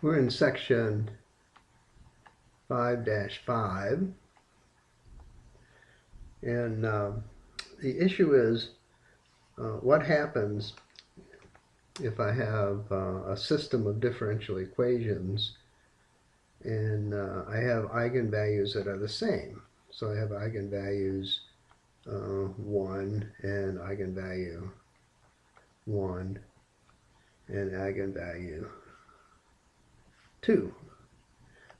We're in section 5-5, and the issue is what happens if I have a system of differential equations and I have eigenvalues that are the same. So I have eigenvalues 1 and eigenvalue 1 and eigenvalue 2.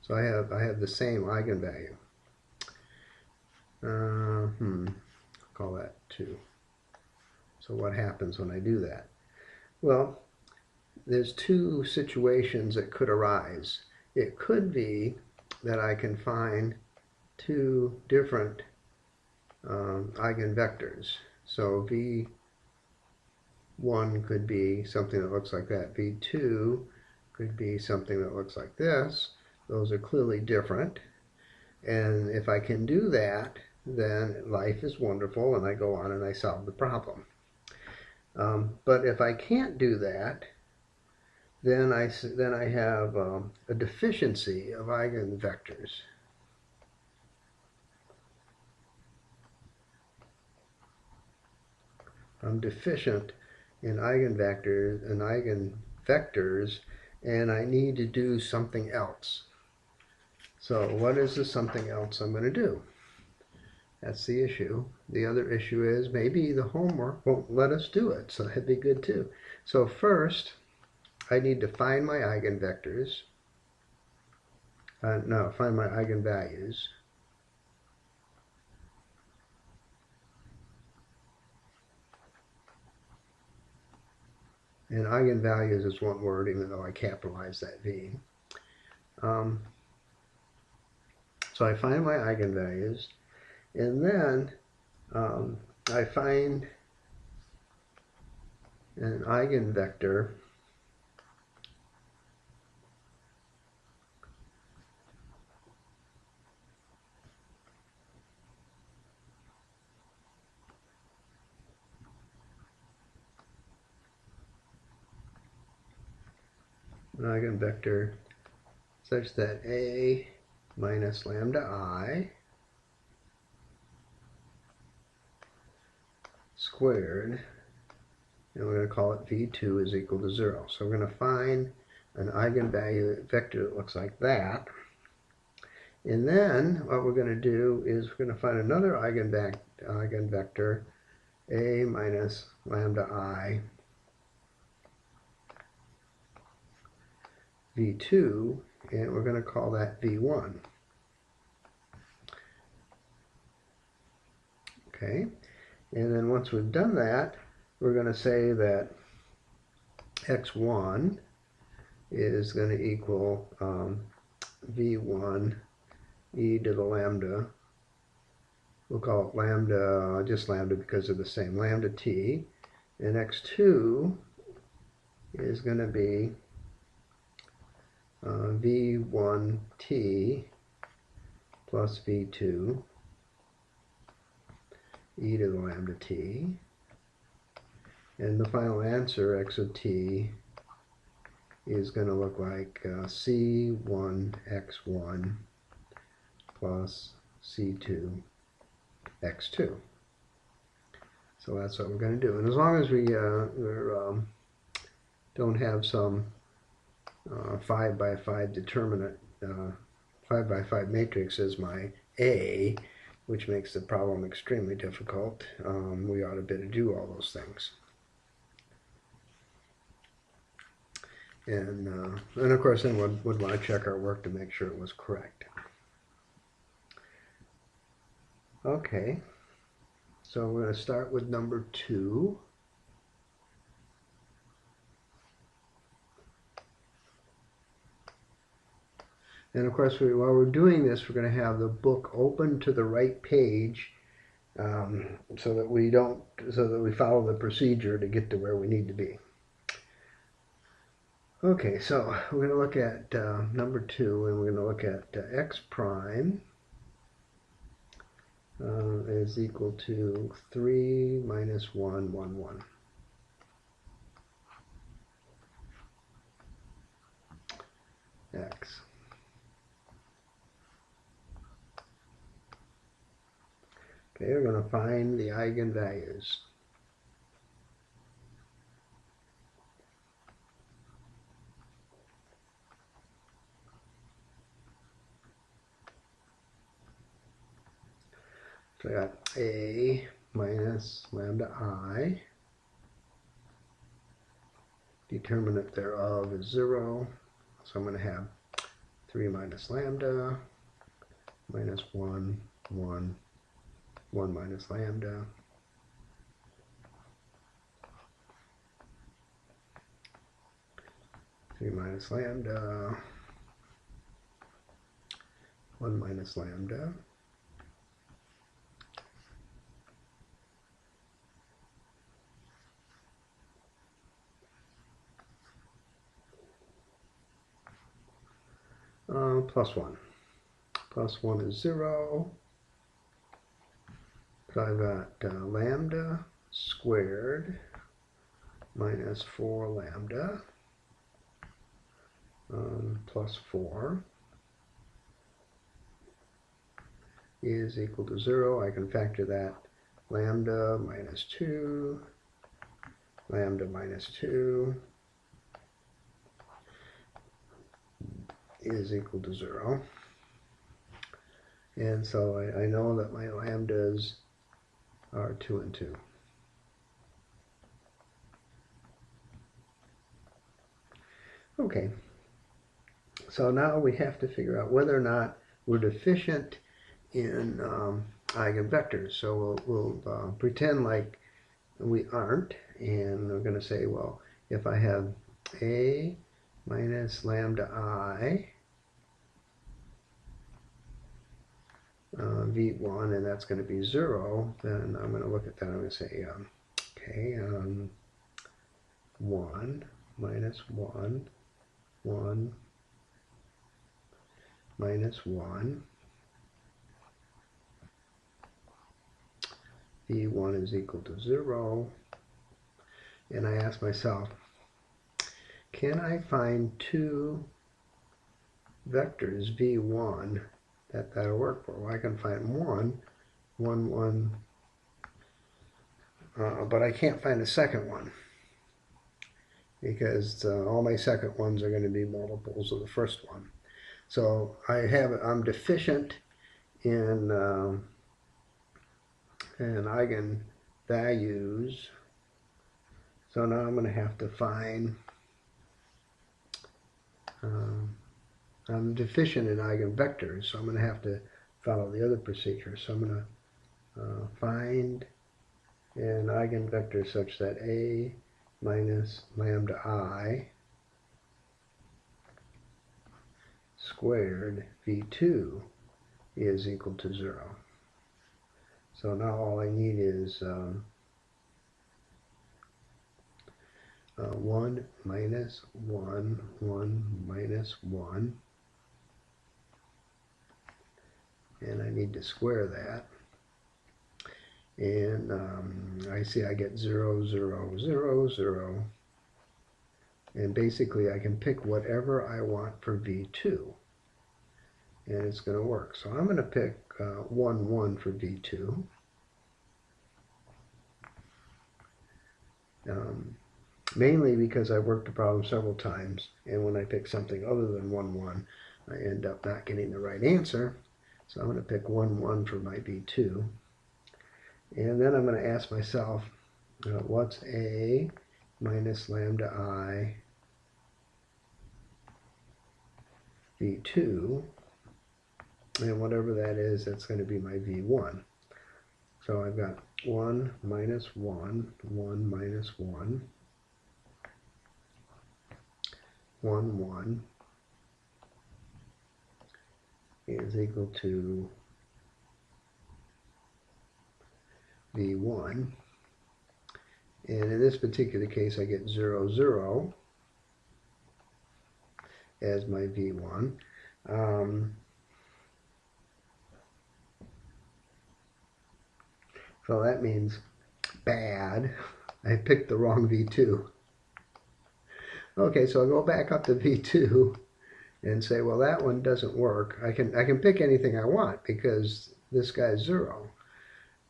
So I have the same eigenvalue. Call that 2. So what happens when I do that? Well, there's two situations that could arise. It could be that I can find two different eigenvectors. So V1 could be something that looks like that. V2 could be something that looks like this. Those are clearly different. And if I can do that, then life is wonderful and I go on and I solve the problem. But if I can't do that, then I have a deficiency of eigenvectors. I'm deficient in eigenvectors and I need to do something else. So what is the something else I'm going to do? That's the issue. The other issue is maybe the homework won't let us do it, so that'd be good too. So first, I need to find my eigenvectors. Find my eigenvalues. And eigenvalues is one word, even though I capitalized that V. So I find my eigenvalues, and then I find an eigenvector such that A minus lambda I squared, and we're going to call it V2 is equal to 0. So we're going to find an eigenvalue vector that looks like that. And then what we're going to do is we're going to find another eigenvector A minus lambda I V2, and we're going to call that V1. Okay, and then once we've done that, we're going to say that x1 is going to equal V1 e to the lambda. We'll call it lambda, just lambda because they're the same, lambda t. And x2 is going to be V1t plus V2 e to the lambda t. And the final answer, x of t, is going to look like C1x1 plus C2 x2. So that's what we're going to do. And as long as we don't have some 5 by 5 determinant, 5 by 5 matrix as my A, which makes the problem extremely difficult, we ought to be able to do all those things. And of course then we'd want to check our work to make sure it was correct. Okay, so we're going to start with number 2. And of course, while we're doing this, we're going to have the book open to the right page, so that we follow the procedure to get to where we need to be. Okay, so we're going to look at number 2, and we're going to look at x prime is equal to 3 minus 1, 1, 1. Okay, we're going to find the eigenvalues. So I got A minus lambda I. Determinant thereof is 0. So I'm going to have 3 minus lambda minus 1, 1, 1 minus lambda. Three minus lambda, 1 minus lambda. Plus 1. Plus 1 is 0. So I've got lambda squared minus 4 lambda plus 4 is equal to 0. I can factor that. Lambda minus 2, lambda minus 2 is equal to 0. And so I know that my lambdas are 2 and 2. Okay, so now we have to figure out whether or not we're deficient in eigenvectors. So we'll pretend like we aren't, and we're going to say, well, if I have A minus lambda I V1, and that's going to be 0, then I'm going to look at that. I'm going to say, okay, 1 minus 1, 1 minus 1. V1 is equal to 0. And I ask myself, can I find two vectors V1 that'll work for? Well, I can find 1, but I can't find a second one, because all my second ones are going to be multiples of the first one. So I'm deficient in eigenvalues. So now I'm going to have to find, I'm deficient in eigenvectors, so I'm going to have to follow the other procedure. So I'm going to find an eigenvector such that A minus lambda I squared V2 is equal to 0. So now all I need is 1 minus 1, 1 minus 1, and I need to square that. And I see I get 0, 0, 0, 0. And basically I can pick whatever I want for V2. And it's going to work. So I'm going to pick 1, 1 for V2. Mainly because I worked the problem several times, and when I pick something other than 1, 1, I end up not getting the right answer. So I'm going to pick 1, 1 for my V2. And then I'm going to ask myself, what's A minus lambda I V2? And whatever that is, that's going to be my V1. So I've got 1 minus 1, 1 minus 1, 1, 1 is equal to V1. And in this particular case, I get 0, 0 as my V1. So that means bad. I picked the wrong V2. Okay, so I'll go back up to V2 and say, well, that one doesn't work. I can pick anything I want because this guy's 0.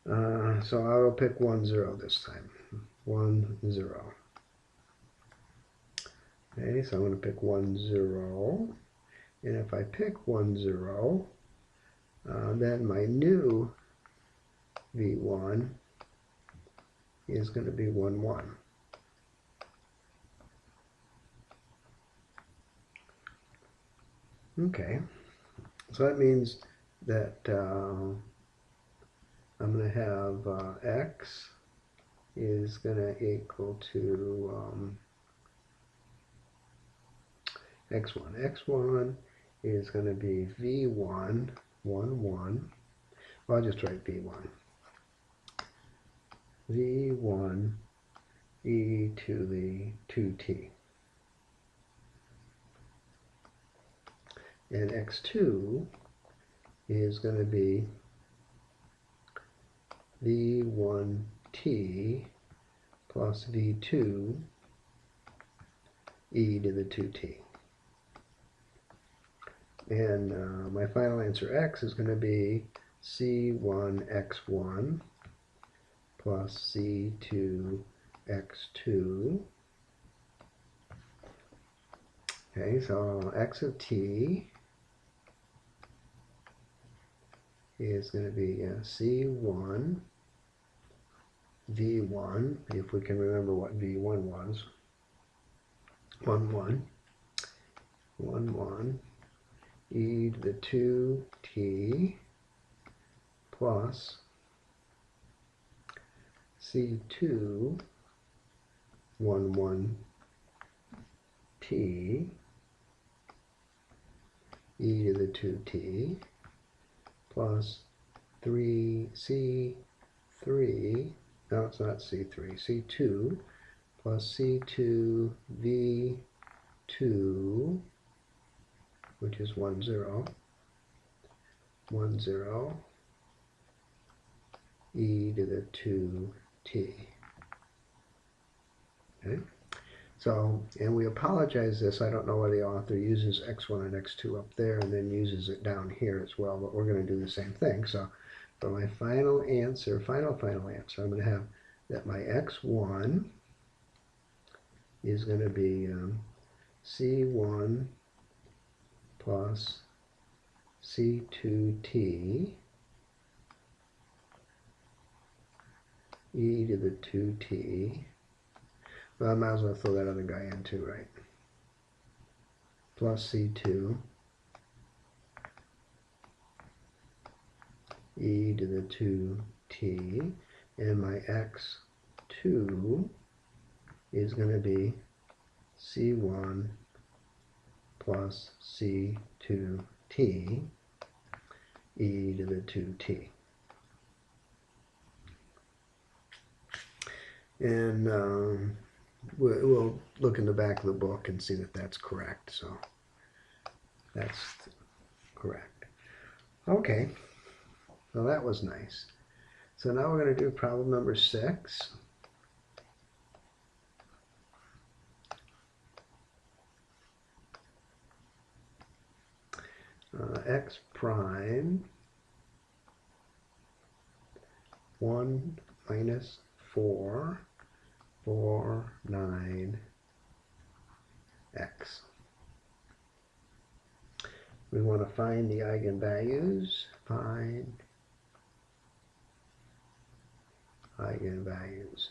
So I will pick 1, 0 this time. 1, 0. Okay, so I'm going to pick 1, 0. And if I pick 1, 0, then my new V1 is going to be 1, 1. Okay, so that means that I'm going to have x is going to equal to x1. x1 is going to be v1, 1, 1. Well, I'll just write v1. v1 e to the 2t. And x2 is going to be v1t plus v2 e to the 2t. And my final answer x is going to be c1x1 plus c2x2. Okay, so x of t is going to be c1 v1, if we can remember what v1 was. 1, 1. 1, 1 e to the 2t plus c2 1, 1 t e to the 2t plus 3c3, no, it's not c3, c2 plus c2 v2, which is 1, 0, 1, 0 e to the 2t. Okay. So, and we apologize this, I don't know why the author uses x1 and x2 up there and then uses it down here as well, but we're going to do the same thing. So, for my final answer, final answer, I'm going to have that my x1 is going to be c1 plus c2t e to the 2t. Well, I might as well throw that other guy in too, right? Plus c2 e to the 2t, and my x2 is going to be c1 plus c2t e to the 2t. And we'll look in the back of the book and see that that's correct. So that's correct. Okay, so that was nice. So now we're going to do problem number 6. X prime 1 minus 4, 4, 9, x. We want to find the eigenvalues. Find eigenvalues.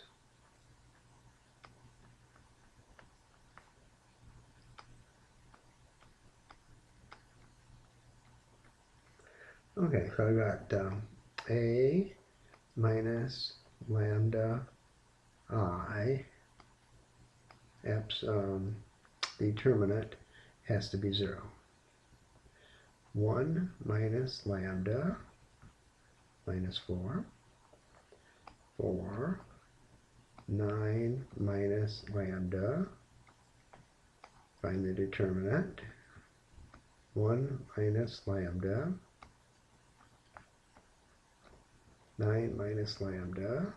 Okay, so I got a minus lambda I, determinant has to be 0. 1 minus lambda minus 4. 4. 9 minus lambda. Find the determinant. 1 minus lambda. 9 minus lambda.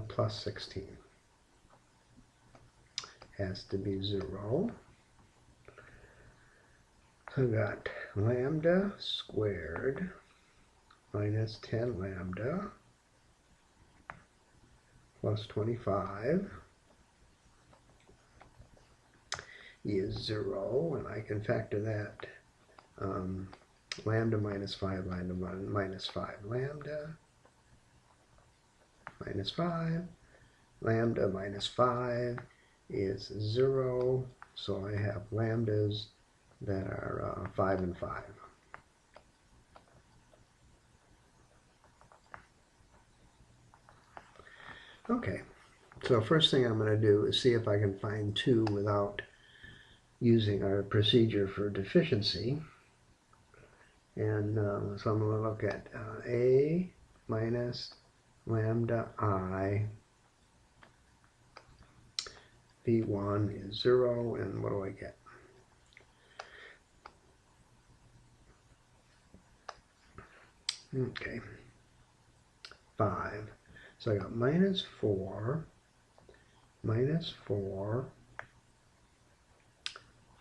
Plus 16 has to be 0. So I've got lambda squared minus 10 lambda plus 25 is 0, and I can factor that lambda minus 5, lambda minus 5, lambda minus 5, lambda minus 5 is 0, so I have lambdas that are 5 and 5. Okay, so first thing I'm going to do is see if I can find 2 without using our procedure for deficiency. And so I'm going to look at a minus lambda I v1 is 0, and what do I get? Okay, 5. So I got minus 4, 4,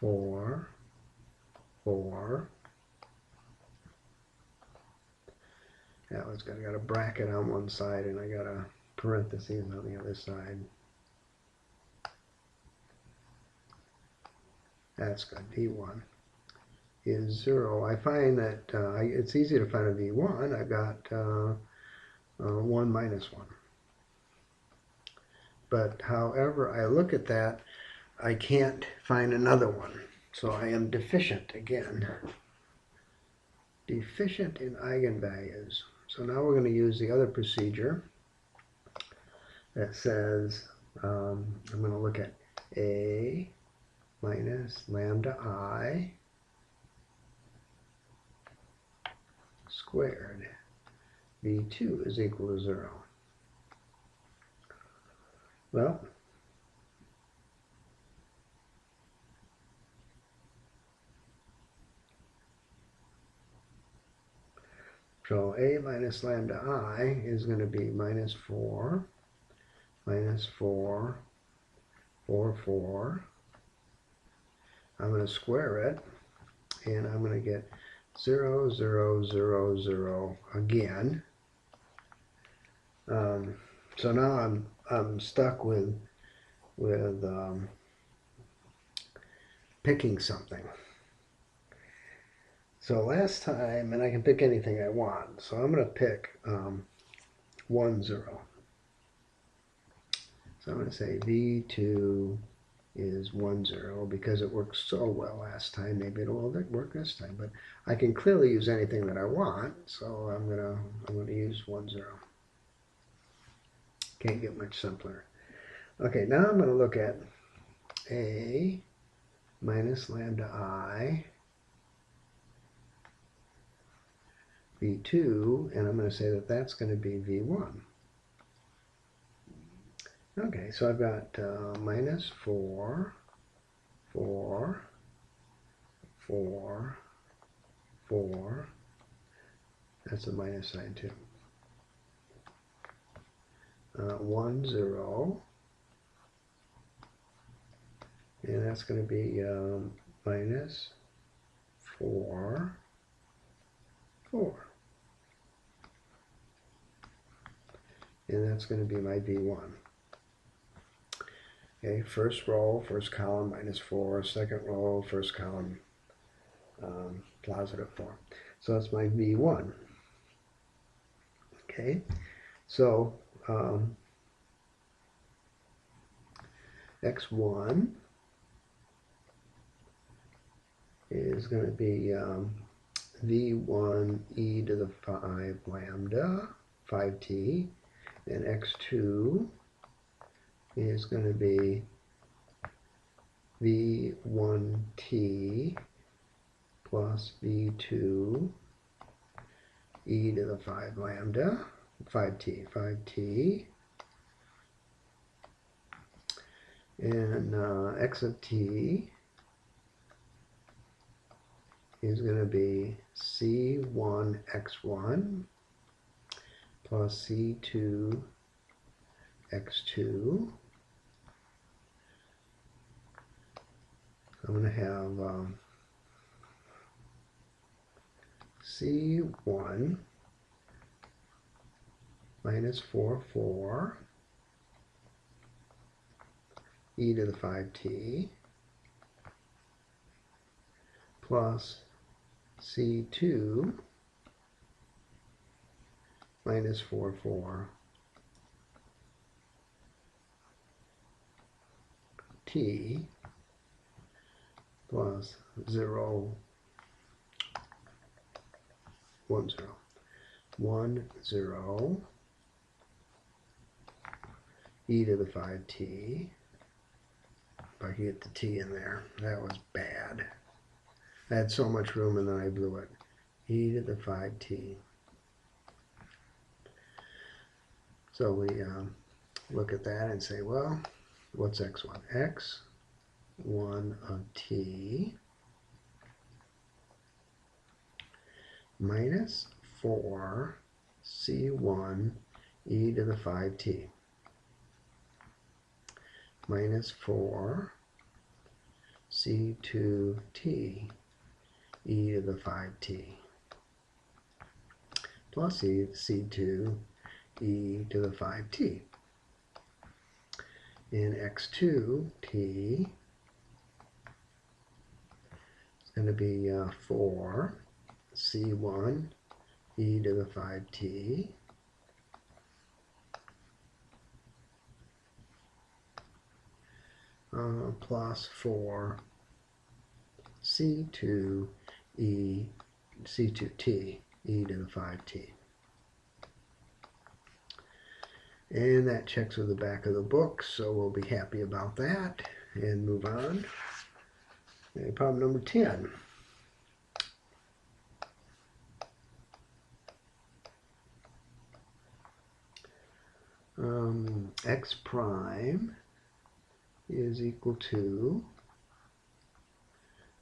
4, 4. That one's got a bracket on one side, and I got a parentheses on the other side. That's good. V1 is 0. I find that it's easy to find a V1. I've got 1 minus 1. But however I look at that, I can't find another one. So I am deficient again. Deficient in eigenvalues. So now we're going to use the other procedure that says I'm going to look at a minus lambda I squared. V2 is equal to 0. Well, so a minus lambda I is going to be minus 4, 4, 4, 4. I'm going to square it, and I'm going to get 0, 0, 0, 0 again. So now I'm stuck with picking something. So last time, and I can pick anything I want, so I'm going to pick 1, 0. So I'm going to say V2 is 1, 0 because it worked so well last time. Maybe it'll work this time, but I can clearly use anything that I want, so I'm going to use 1, 0. Can't get much simpler. Okay, now I'm going to look at a minus lambda I V2, and I'm going to say that that's going to be V1. Okay, so I've got minus 4, 4, 4, 4. That's a minus sign too. 1, 0. And that's going to be minus 4, 4. And that's going to be my V1. Okay, first row, first column, minus 4. Second row, first column, positive 4. So that's my V1. Okay, so x1 is going to be v1 e to the 5 lambda, 5t, and x2 is going to be v1t plus v2 e to the 5 lambda, 5t, and x of t is going to be c1 x1 plus c2 x2. I'm going to have c1 minus 4 e to the 5t plus c2 minus 4 t plus 0, 1, 0, 1, 0 e to the 5t. If I could get the t in there, that was bad. I had so much room and then I blew it. E to the 5t. So we look at that and say, well, what's x1? x1 of t minus 4 c1 e to the 5t minus 4 c2t e to the 5t plus c2 e to the 5t. In x2t is going to be 4 c1 e to the 5t plus 4 c2t e to the 5t. And that checks with the back of the book, so we'll be happy about that and move on. Okay, problem number 10. X prime is equal to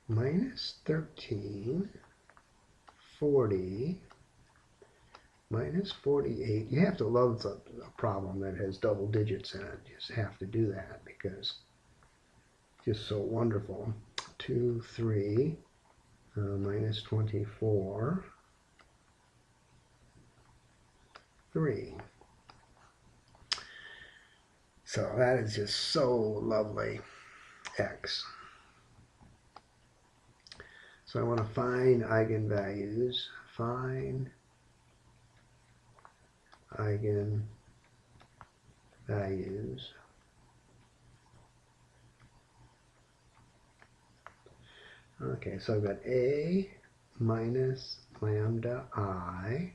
minus 13, 40, minus 48. You have to love a problem that has double digits in it. You just have to do that because it's just so wonderful. 2, 3, minus 24, 3. So that is just so lovely, x. So I want to find eigenvalues. Find eigenvalues Okay, so I've got A minus lambda I,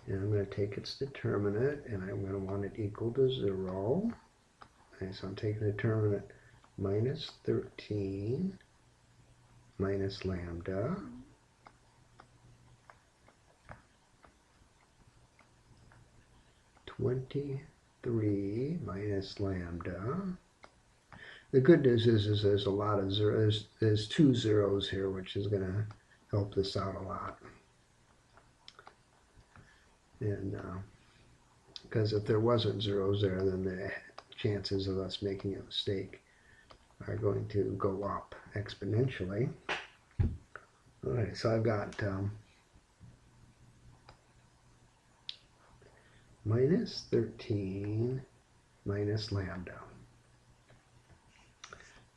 and I'm going to take its determinant, and I'm going to want it equal to 0. Okay, so I'm taking the determinant minus 13 minus lambda, (23) minus lambda. The good news is there's a lot of zeros. There's 2 zeros here, which is going to help this out a lot. And because if there wasn't zeros there, then the chances of us making a mistake are going to go up exponentially. All right, so I've got minus 13 minus lambda.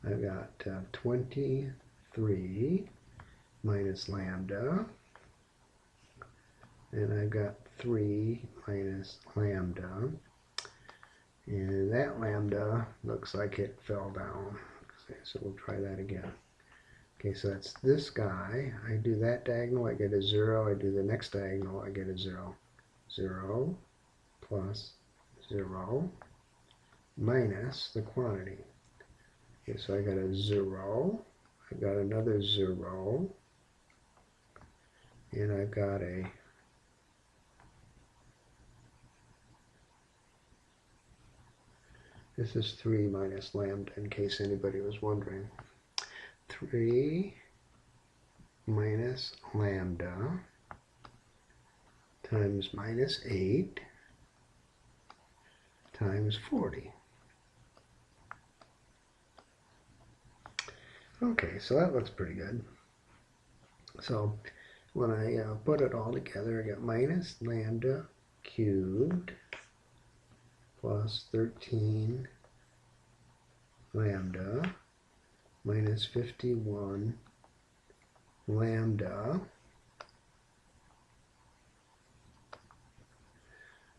I've got 23 minus lambda, and I've got 3 minus lambda, and that lambda looks like it fell down. Okay, so we'll try that again. Okay, so that's this guy. I do that diagonal, I get a 0. I do the next diagonal, I get a 0. 0 plus 0 minus the quantity. Okay, so I got a 0, I got another 0, and I've got a this is 3 minus lambda, in case anybody was wondering. 3 minus lambda times minus 8 times 40. Okay, so that looks pretty good. So when I put it all together, I got minus lambda cubed plus 13 lambda minus 51 lambda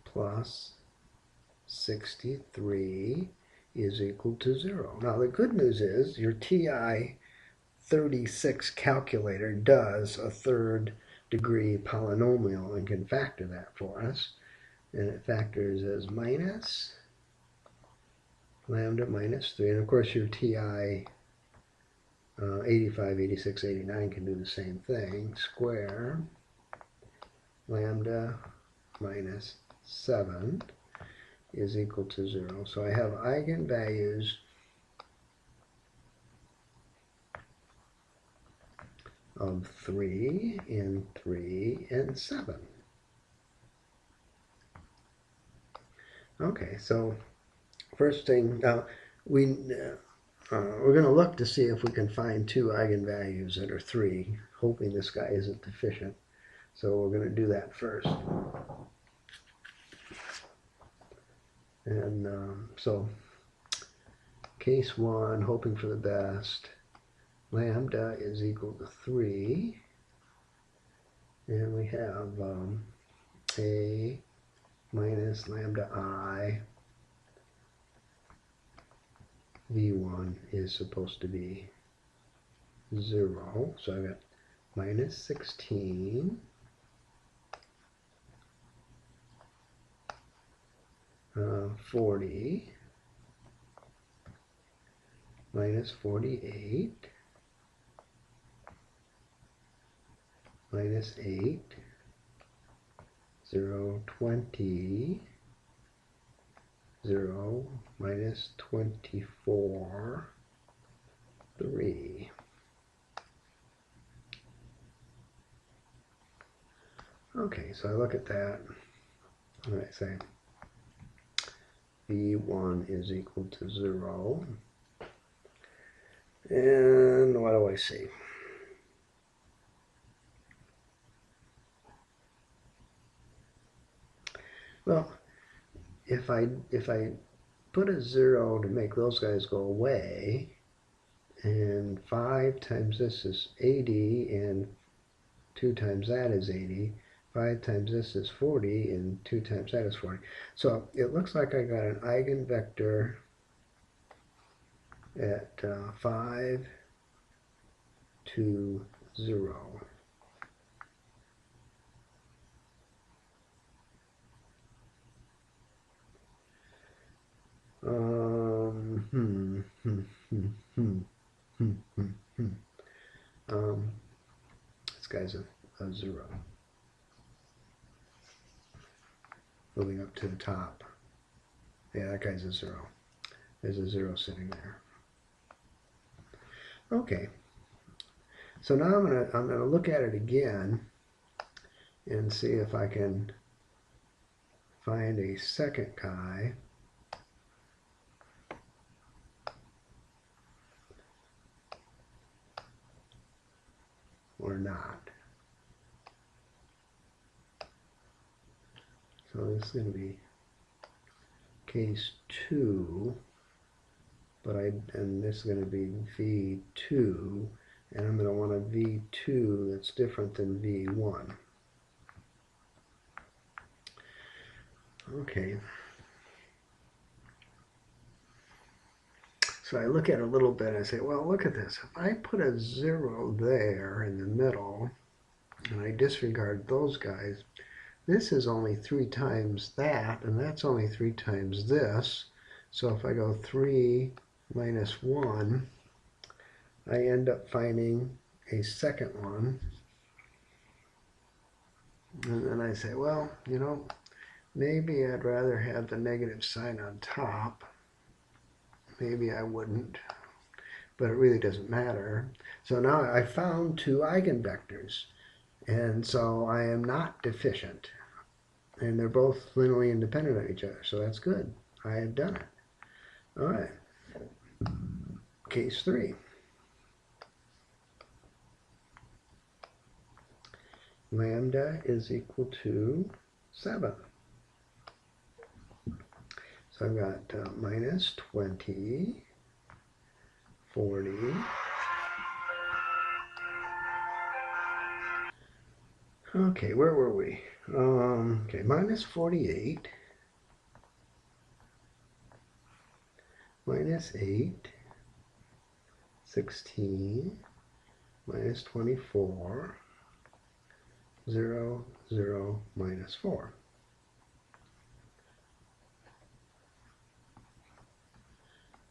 plus 63 is equal to 0. Now the good news is your TI 36 calculator does a third degree polynomial and can factor that for us. And it factors as minus lambda minus 3. And of course your TI 85, 86, 89 can do the same thing. Square lambda minus 7 is equal to 0. So I have eigenvalues of 3 and 3 and 7. Okay, so first thing, now we're going to look to see if we can find two eigenvalues that are 3, hoping this guy isn't deficient. So we're going to do that first. And so case 1, hoping for the best, lambda is equal to 3. And we have a minus lambda I v1 is supposed to be 0. So I've got minus 16 40 minus 48 minus 8 0 20 0 minus 24 3. Okay, so I look at that and I say v1 is equal to 0. And what do I see? Well, if I put a 0 to make those guys go away, and 5 times this is 80, and 2 times that is 80, 5 times this is 40, and 2 times that is 40. So it looks like I got an eigenvector at 5, 2, 0. This guy's a 0. Moving up to the top. Yeah, that guy's a 0. There's a 0 sitting there. Okay. So now I'm gonna look at it again and see if I can find a second guy or not. So this is going to be case 2, and this is going to be V2, and I'm going to want a V2 that's different than V1. Okay. So I look at it a little bit and I say, well, look at this. If I put a 0 there in the middle and I disregard those guys, this is only 3 times that, and that's only 3 times this. So if I go 3 minus 1, I end up finding a second one. And then I say, well, you know, maybe I'd rather have the negative sign on top. Maybe I wouldn't, but it really doesn't matter. So now I found 2 eigenvectors, and so I am not deficient. And they're both linearly independent of each other, so that's good. I have done it. All right. Case 3. Lambda is equal to 7. So I've got minus 20, 40, okay, where were we? Okay, minus 48, minus 8, 16, minus 24, 0, 0, minus 4.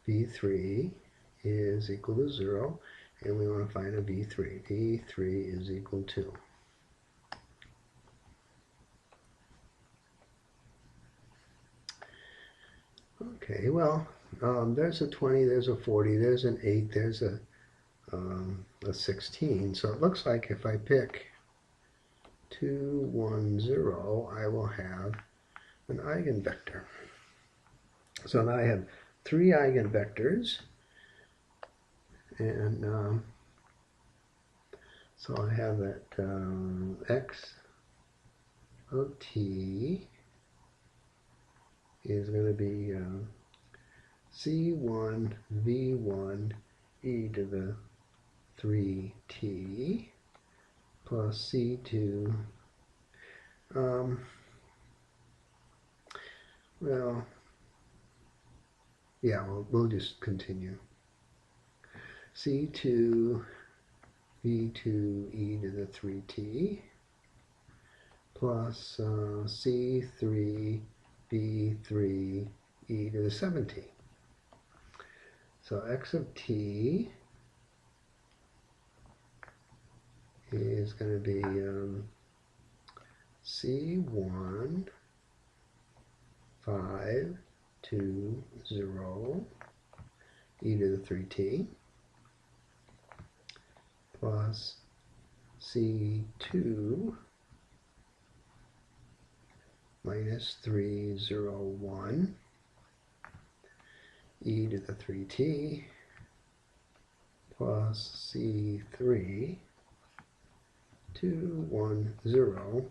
V3 is equal to 0, and we want to find a V3. V3 is equal to. Okay, well, there's a 20, there's a 40, there's an 8, there's a 16. So it looks like if I pick 2, 1, 0, I will have an eigenvector. So now I have 3 eigenvectors, and so I have that x of t is going to be c1 v1 e to the 3t plus c2, well, yeah, we'll just continue. C2 v2 e to the 3t plus c3 v3 e to the 7t. So x of t is going to be c1 5 2 0 e to the 3t plus c2 minus 3 0 1 e to the 3t plus c3 2 1 0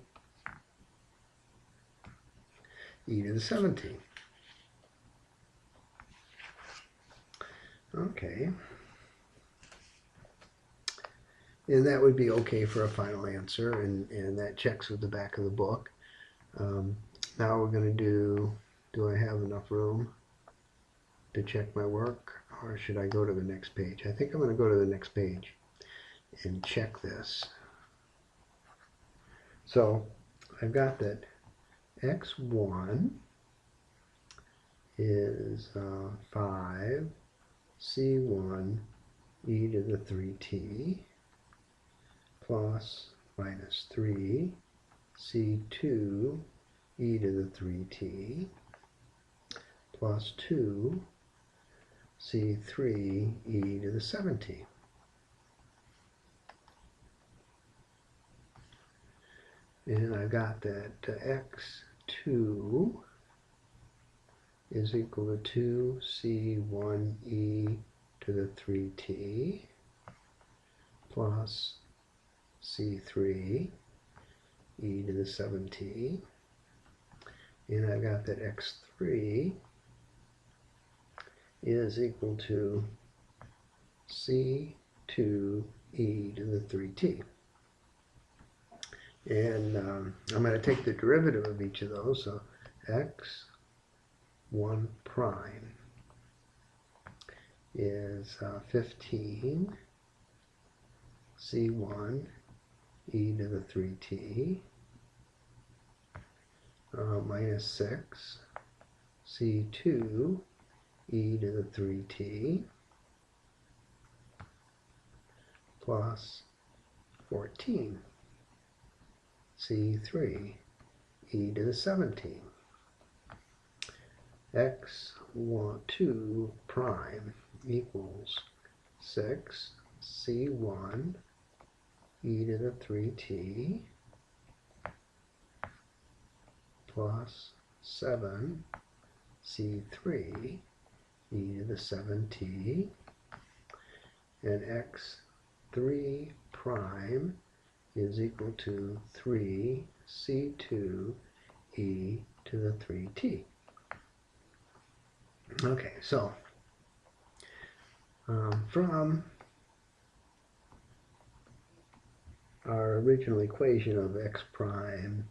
e to the 7t. Okay. And that would be okay for a final answer, and that checks with the back of the book. Now we're going to do I have enough room to check my work, or should I go to the next page? I think I'm going to go to the next page and check this. So I've got that x1 is 5 c1 e to the 3t plus minus 3 c2 e to the 3t plus 2 c3 e to the 7t. And I've got that x2 is equal to 2c1e to the 3t plus c3 e to the 7t. And I've got that x3 is equal to c2e to the 3t. And I'm going to take the derivative of each of those. So x1 prime is 15 c1 e to the 3t minus 6 c2 e to the 3t plus 14 c3 e to the 17. x2 prime equals 6 c1 e to the 3t plus 7 c3 e to the 7t, and x3 prime is equal to 3 c2 e to the 3t. Okay, so from our original equation of x prime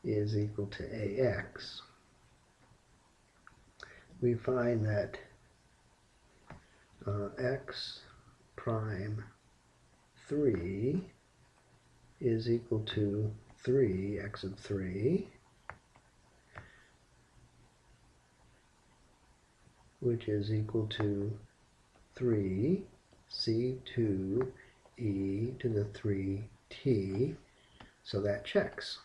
is equal to ax, we find that x prime 3 is equal to 3, x of 3, which is equal to 3 c2 e to the 3t, so that checks.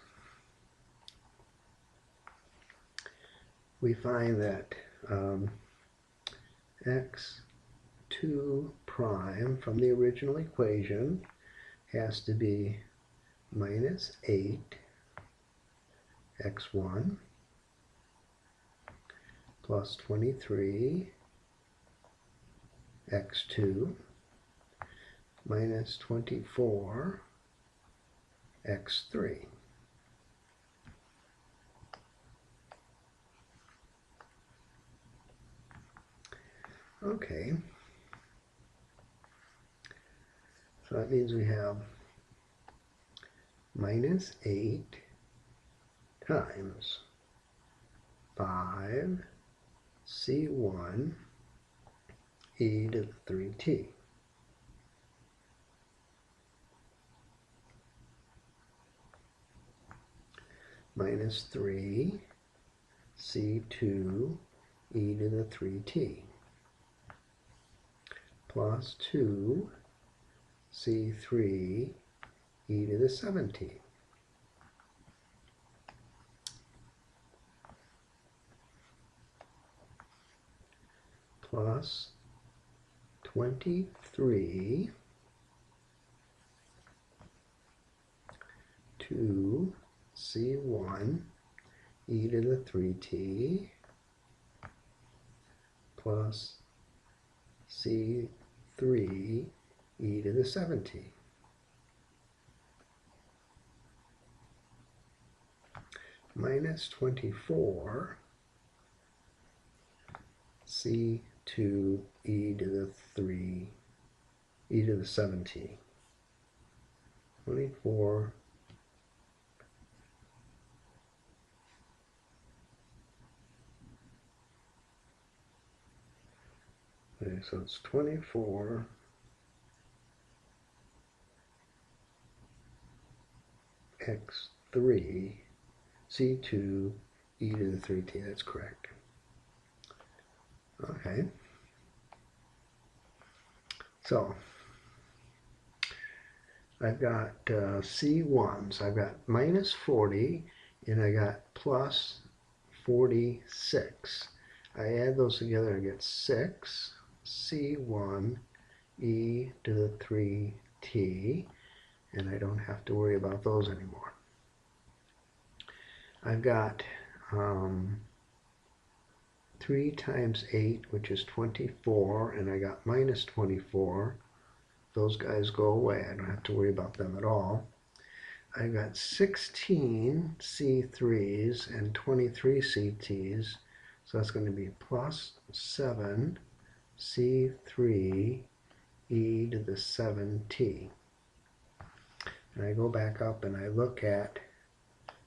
We find that x2 prime from the original equation has to be minus 8 x1 plus 23 x2 minus 24 x3. Okay, so that means we have minus 8 times 5 c1 e to the 3t. Minus 3 c2 e to the 3t plus 2 c3 e to the 7t. Plus 23 2 c1 e to the 3t plus c3 e to the 7t. Minus 24 c2 e to the 3 e to the 7t. 24 okay, so it's 24 x3 c2 e to the 3t. That's correct. Okay, so I've got C1s. I've got minus 40 and I got plus 46. I add those together and get 6 C1 e to the 3t, and I don't have to worry about those anymore. I've got 3 times 8, which is 24, and I got minus 24. Those guys go away. I don't have to worry about them at all. I've got 16 C3s and 23 CTs, so that's going to be plus 7 C3 e to the 7t. And I go back up and I look at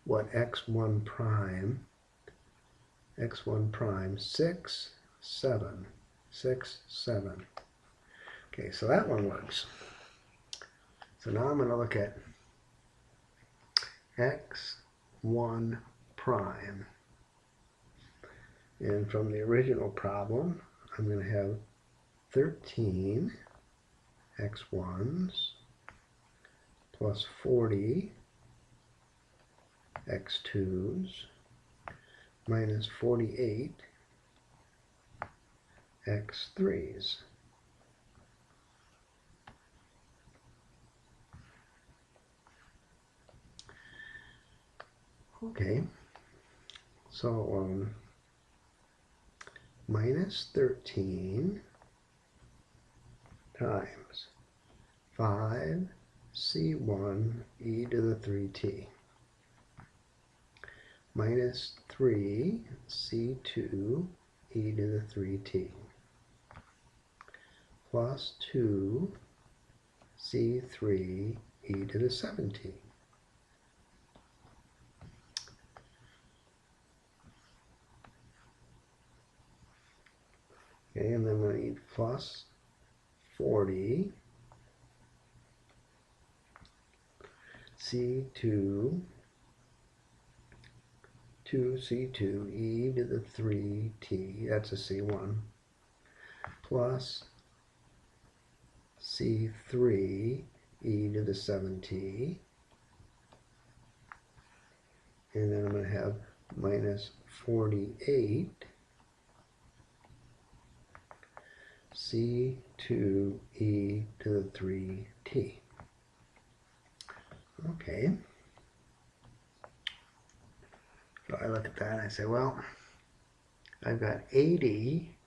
what x1 prime, 6, 7, 6, 7. Okay, so that one works. So now I'm going to look at x1 prime. And from the original problem, I'm going to have 13 x1s plus 40 x2s minus 48 x3s. Okay, so minus 13 times 5 c1 e to the 3t minus 3 c2 e to the 3t plus 2c3 e to the 7t. Okay, and then I'm going to need plus 40 c2 2c2 e to the 3t, that's a c1, plus c3 e to the 7t, and then I'm going to have minus 48 c2 e to the 3t. Okay. So I look at that and I say, well, I've got 80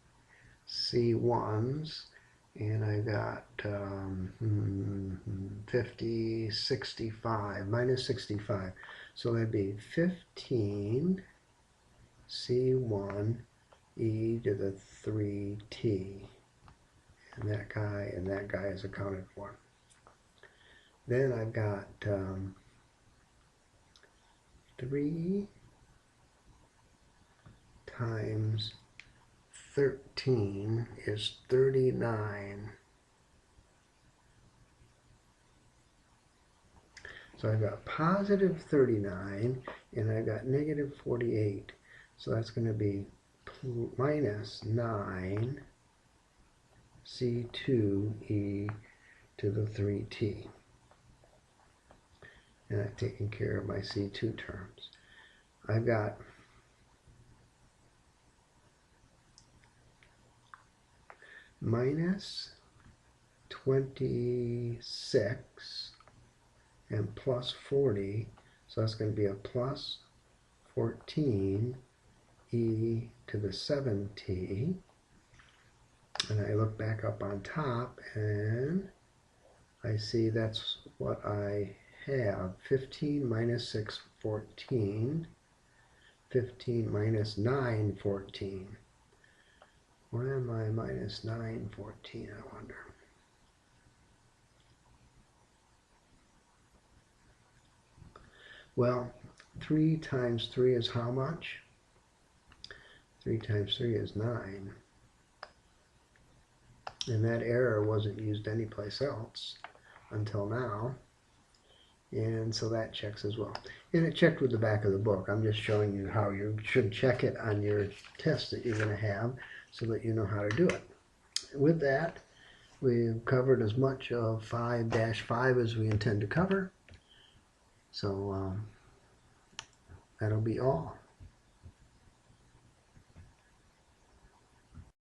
C1s and I've got 50, 65, minus 65. So that'd be 15 C1 e to the 3t. And that guy is accounted for. Then I've got 3 times 13 is 39. So I've got positive 39 and I've got negative 48. So that's going to be minus 9 C2 e to the 3t. And I've taken care of my C2 terms. I've got minus 26 and plus 40, so that's going to be a plus 14 e to the 7t. And I look back up on top and I see that's what I have. 15 minus 6, 14. 15 minus 9, 14. Why am I minus 9, 14, I wonder? Well, 3 times 3 is how much? 3 times 3 is 9. And that error wasn't used anyplace else until now. And so that checks as well. And it checked with the back of the book. I'm just showing you how you should check it on your test that you're going to have so that you know how to do it. With that, we've covered as much of 5-5 as we intend to cover. So that'll be all.